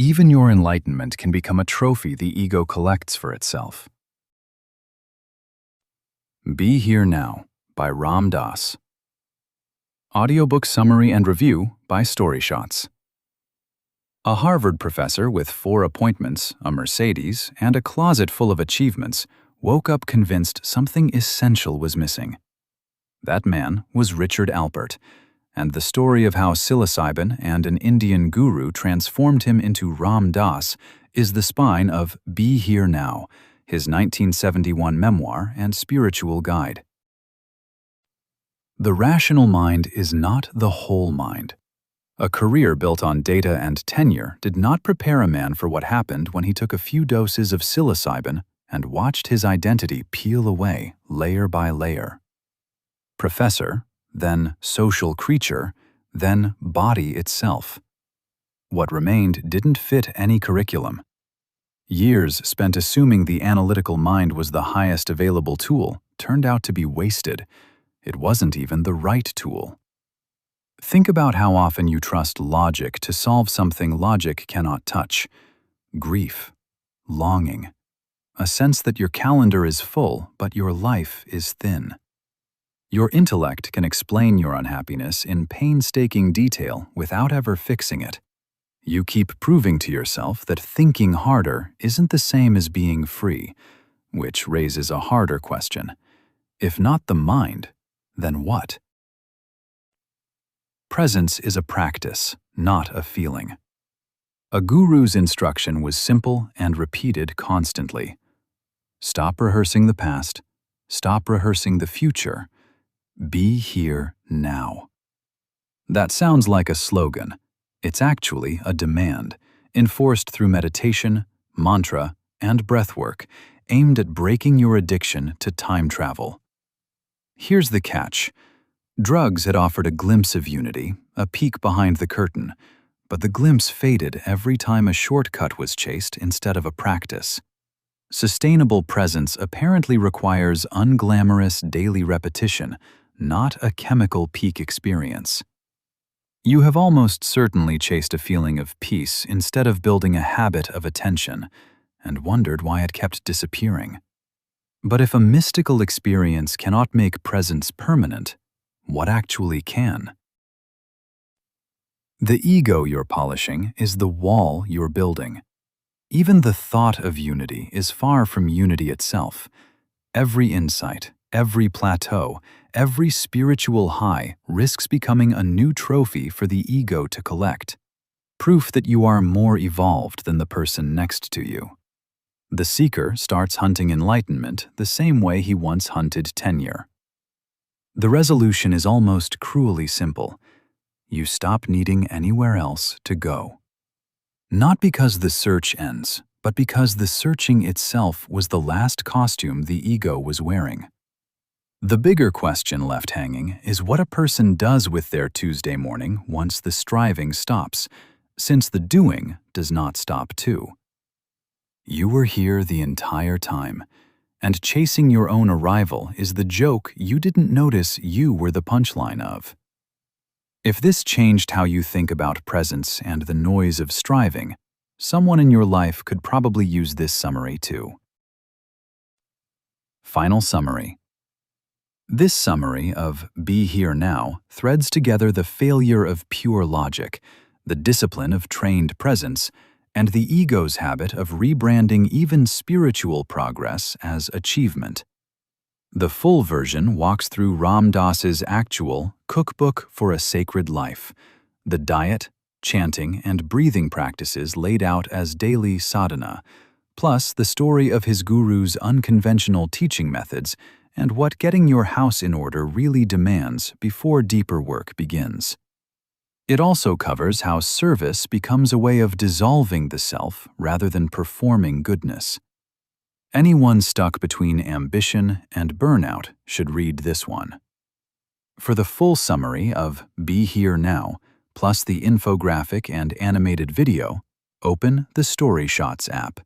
Even your enlightenment can become a trophy the ego collects for itself. Be Here Now by Ram Dass. Audiobook summary and review by StoryShots. A Harvard professor with 4 appointments, a Mercedes, and a closet full of achievements woke up convinced something essential was missing. That man was Richard Alpert, and the story of how psilocybin and an Indian guru transformed him into Ram Dass is the spine of Be Here Now, his 1971 memoir and spiritual guide. The rational mind is not the whole mind. A career built on data and tenure did not prepare a man for what happened when he took a few doses of psilocybin and watched his identity peel away layer by layer. Professor, then social creature, then body itself. What remained didn't fit any curriculum. Years spent assuming the analytical mind was the highest available tool turned out to be wasted. It wasn't even the right tool. Think about how often you trust logic to solve something logic cannot touch. Grief, longing, a sense that your calendar is full but your life is thin. Your intellect can explain your unhappiness in painstaking detail without ever fixing it. You keep proving to yourself that thinking harder isn't the same as being free, which raises a harder question. If not the mind, then what? Presence is a practice, not a feeling. A guru's instruction was simple and repeated constantly. Stop rehearsing the past. Stop rehearsing the future. Be here now. That sounds like a slogan. It's actually a demand, enforced through meditation, mantra, and breathwork, aimed at breaking your addiction to time travel. Here's the catch. Drugs had offered a glimpse of unity, a peek behind the curtain, but the glimpse faded every time a shortcut was chased instead of a practice. Sustainable presence apparently requires unglamorous daily repetition, not a chemical peak experience. You have almost certainly chased a feeling of peace instead of building a habit of attention, and wondered why it kept disappearing. But if a mystical experience cannot make presence permanent, what actually can? The ego you're polishing is the wall you're building. Even the thought of unity is far from unity itself. Every insight, every plateau, every spiritual high risks becoming a new trophy for the ego to collect. Proof that you are more evolved than the person next to you. The seeker starts hunting enlightenment the same way he once hunted tenure. The resolution is almost cruelly simple. You stop needing anywhere else to go. Not because the search ends, but because the searching itself was the last costume the ego was wearing. The bigger question left hanging is what a person does with their Tuesday morning once the striving stops, since the doing does not stop too. You were here the entire time, and chasing your own arrival is the joke you didn't notice you were the punchline of. If this changed how you think about presence and the noise of striving, someone in your life could probably use this summary too. Final summary. This summary of Be Here Now threads together the failure of pure logic, the discipline of trained presence, and the ego's habit of rebranding even spiritual progress as achievement. The full version walks through Ram Dass's actual cookbook for a sacred life, the diet, chanting, and breathing practices laid out as daily sadhana, plus the story of his guru's unconventional teaching methods and what getting your house in order really demands before deeper work begins. It also covers how service becomes a way of dissolving the self rather than performing goodness. Anyone stuck between ambition and burnout should read this one. For the full summary of Be Here Now, plus the infographic and animated video, open the StoryShots app.